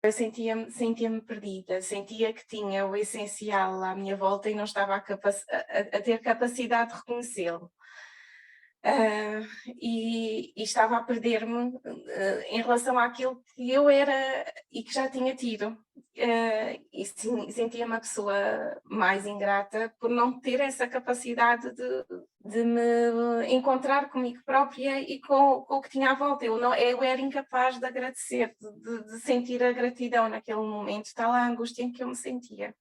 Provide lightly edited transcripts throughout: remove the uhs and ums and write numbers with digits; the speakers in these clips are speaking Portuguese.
Eu sentia-me perdida, sentia que tinha o essencial à minha volta e não estava a ter capacidade de reconhecê-lo. E estava a perder-me em relação àquilo que eu era e que já tinha tido. E sentia-me a pessoa mais ingrata por não ter essa capacidade de me encontrar comigo própria e com o que tinha à volta. Eu era incapaz de agradecer, de sentir a gratidão naquele momento, tal a angústia em que eu me sentia.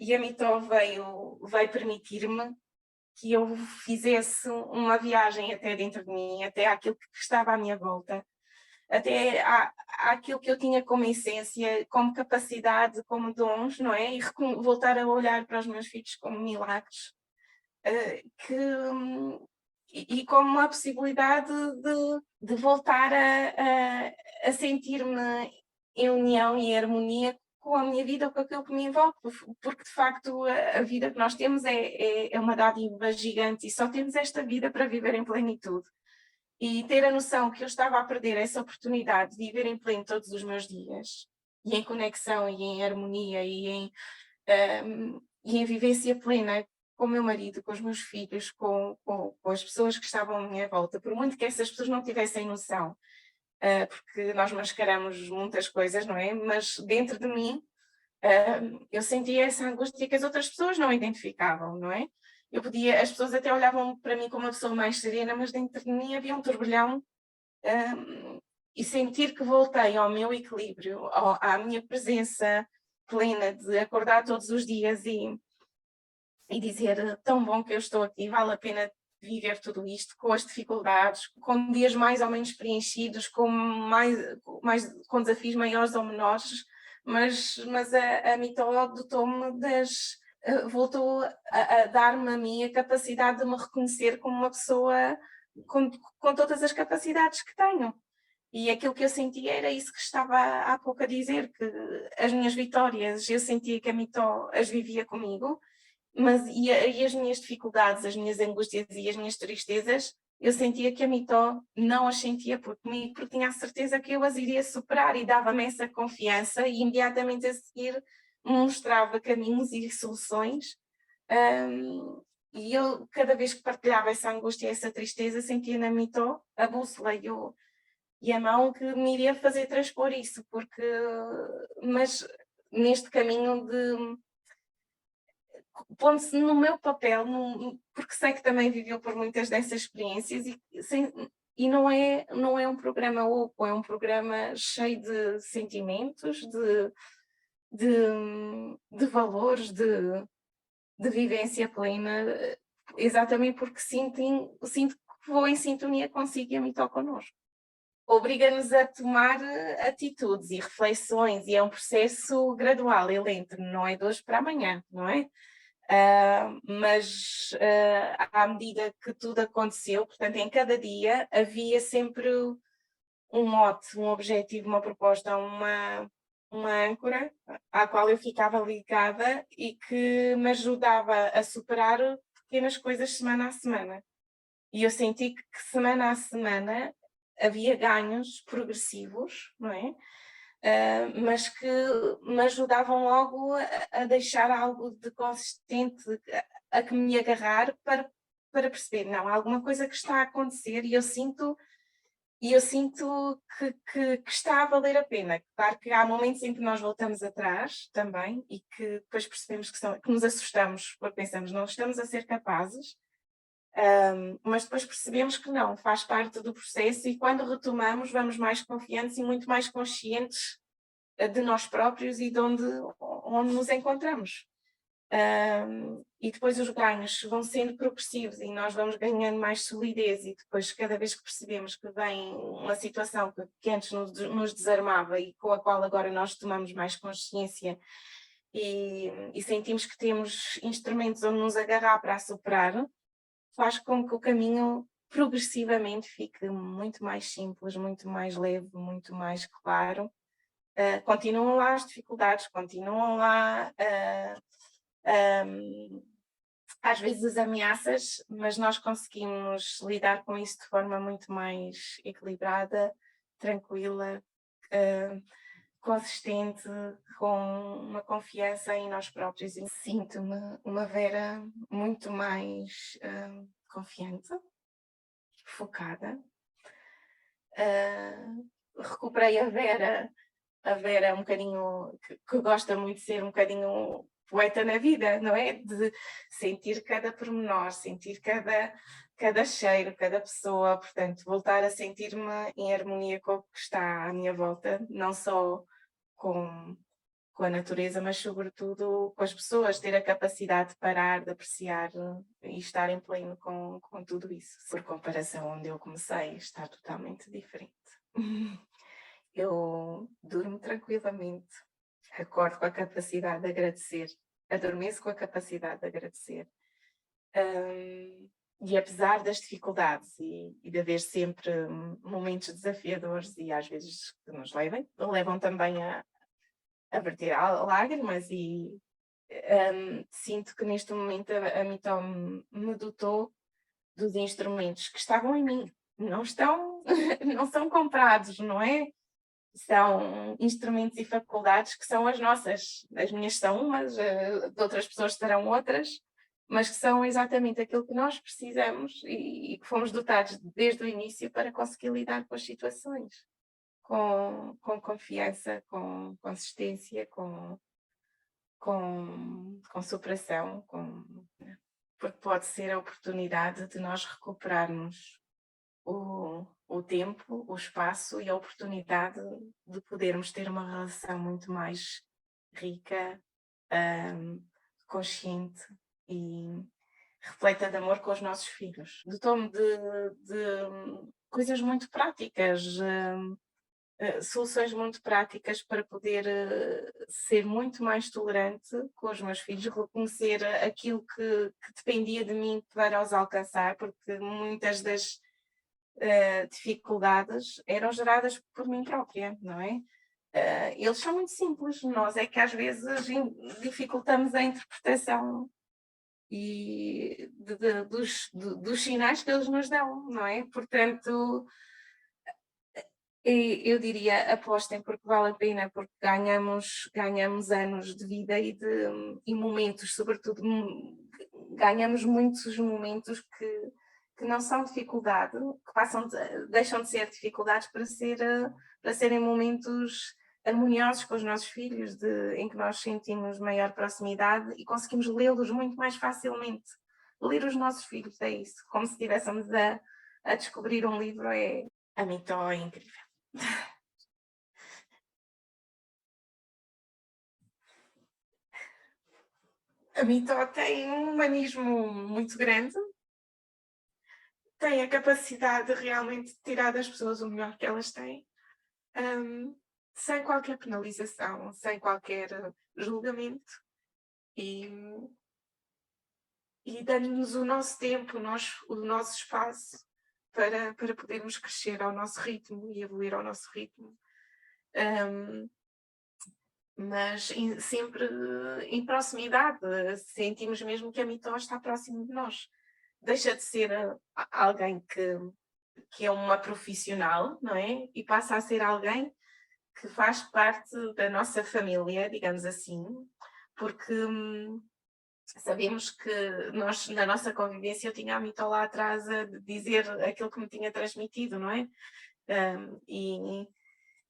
E a Mitó veio permitir-me que eu fizesse uma viagem até dentro de mim, até àquilo que estava à minha volta, até àquilo que eu tinha como essência, como capacidade, como dons, não é? E voltar a olhar para os meus filhos como milagres, e como uma possibilidade de voltar a sentir-me em união e harmonia com a minha vida, com aquilo que me envolve, porque de facto a vida que nós temos é uma dádiva gigante e só temos esta vida para viver em plenitude. E ter a noção que eu estava a perder essa oportunidade de viver em pleno todos os meus dias, e em conexão, e em harmonia, e em vivência plena com o meu marido, com os meus filhos, com as pessoas que estavam à minha volta, por muito que essas pessoas não tivessem noção, porque nós mascaramos muitas coisas, não é? Mas dentro de mim, eu sentia essa angústia que as outras pessoas não identificavam, não é? As pessoas até olhavam para mim como uma pessoa mais serena, mas dentro de mim havia um turbilhão, e sentir que voltei ao meu equilíbrio, à minha presença plena de acordar todos os dias e dizer tão bom que eu estou aqui, vale a pena viver tudo isto, com as dificuldades, com dias mais ou menos preenchidos, com desafios maiores ou menores, mas a Mitó dotou-me voltou a dar-me a mim a capacidade de me reconhecer como uma pessoa com todas as capacidades que tenho. E aquilo que eu sentia era isso que estava há pouco a dizer, que as minhas vitórias, eu sentia que a Mitó as vivia comigo, e as minhas dificuldades, as minhas angústias e as minhas tristezas, eu sentia que a Mitó não as sentia por comigo, porque tinha a certeza que eu as iria superar e dava-me essa confiança e imediatamente a seguir mostrava caminhos e soluções. E eu, cada vez que partilhava essa angústia e essa tristeza, sentia na Mitó a bússola e a mão que me iria fazer transpor isso, mas neste caminho pondo-se no meu papel, porque sei que também viveu por muitas dessas experiências e não é um programa oco, é um programa cheio de sentimentos, de valores, de vivência plena, exatamente porque sinto que vou em sintonia consigo e a mim toca connosco. Obriga-nos a tomar atitudes e reflexões, e é um processo gradual e lento, não é de hoje para amanhã, não é? Mas à medida que tudo aconteceu, portanto, em cada dia havia sempre um mote, um objetivo, uma proposta, uma âncora à qual eu ficava ligada e que me ajudava a superar pequenas coisas semana a semana. E eu senti que semana a semana havia ganhos progressivos, não é? Mas que me ajudavam logo a deixar algo de consistente a que me agarrar para perceber, não, há alguma coisa que está a acontecer e eu sinto que está a valer a pena. Claro que há momentos em que nós voltamos atrás também e que depois percebemos que nos assustamos, porque pensamos, não estamos a ser capazes, mas depois percebemos que não, faz parte do processo e quando retomamos vamos mais confiantes e muito mais conscientes de nós próprios e de onde nos encontramos. E depois os ganhos vão sendo progressivos e nós vamos ganhando mais solidez e depois cada vez que percebemos que vem uma situação que antes nos desarmava e com a qual agora nós tomamos mais consciência e sentimos que temos instrumentos onde nos agarrar para a superar, faz com que o caminho progressivamente fique muito mais simples, muito mais leve, muito mais claro. Continuam lá as dificuldades, continuam lá às vezes as ameaças, mas nós conseguimos lidar com isso de forma muito mais equilibrada, tranquila, consistente, com uma confiança em nós próprios, e sinto-me uma Vera muito mais confiante, focada. Recuperei a Vera um bocadinho que gosta muito de ser um bocadinho poeta na vida, não é? De sentir cada pormenor, sentir cada cheiro, cada pessoa, portanto, voltar a sentir-me em harmonia com o que está à minha volta, não só com a natureza, mas sobretudo com as pessoas, ter a capacidade de parar, de apreciar e estar em pleno com tudo isso. Por comparação, onde eu comecei, está totalmente diferente. Eu durmo tranquilamente, acordo com a capacidade de agradecer, adormeço com a capacidade de agradecer. E apesar das dificuldades e de haver sempre momentos desafiadores e às vezes que nos levam também a verter lágrimas e sinto que neste momento a Mitó me dotou dos instrumentos que estavam em mim, não são comprados, não é? São instrumentos e faculdades que são as nossas, as minhas são umas, de outras pessoas terão outras, mas que são exatamente aquilo que nós precisamos e que fomos dotados desde o início para conseguir lidar com as situações, com confiança, com consistência, com superação, porque pode ser a oportunidade de nós recuperarmos o tempo, o espaço e a oportunidade de podermos ter uma relação muito mais rica, consciente e repleta de amor com os nossos filhos. Dotou-me de coisas muito práticas, soluções muito práticas para poder ser muito mais tolerante com os meus filhos, reconhecer aquilo que dependia de mim para os alcançar, porque muitas das dificuldades eram geradas por mim própria, não é? Eles são muito simples, nós é que às vezes dificultamos a interpretação e dos sinais que eles nos dão, não é? Portanto, eu diria apostem porque vale a pena, porque ganhamos anos de vida e momentos, sobretudo ganhamos muitos momentos que não são dificuldade, que deixam de ser dificuldades para serem momentos harmoniosos com os nossos filhos, em que nós sentimos maior proximidade e conseguimos lê-los muito mais facilmente. Ler os nossos filhos, é isso, como se estivéssemos a descobrir um livro, a Mitó é incrível. A Mitó tem um humanismo muito grande, tem a capacidade de realmente tirar das pessoas o melhor que elas têm, sem qualquer penalização, sem qualquer julgamento e dando-nos o nosso tempo, o nosso espaço para podermos crescer ao nosso ritmo e evoluir ao nosso ritmo. Mas sempre em proximidade, sentimos mesmo que a Mitó está próximo de nós. Deixa de ser alguém que é uma profissional, não é? E passa a ser alguém que faz parte da nossa família, digamos assim, porque sabemos que nós, na nossa convivência, eu tinha a Mitó lá atrás a dizer aquilo que me tinha transmitido, não é?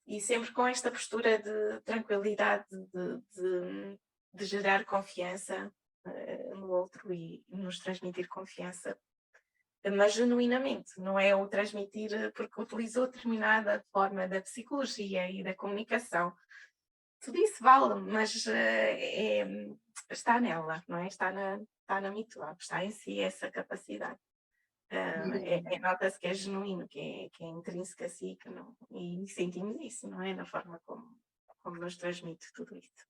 E sempre com esta postura de tranquilidade, de gerar confiança no outro e nos transmitir confiança, mas genuinamente, não é o transmitir porque utilizou determinada forma da psicologia e da comunicação. Tudo isso vale, mas está nela, não é? Está na Mitó, está em si essa capacidade. Nota-se que é genuíno, que é intrínseco a si, e sentimos isso, não é? Na forma como nos transmite tudo isso.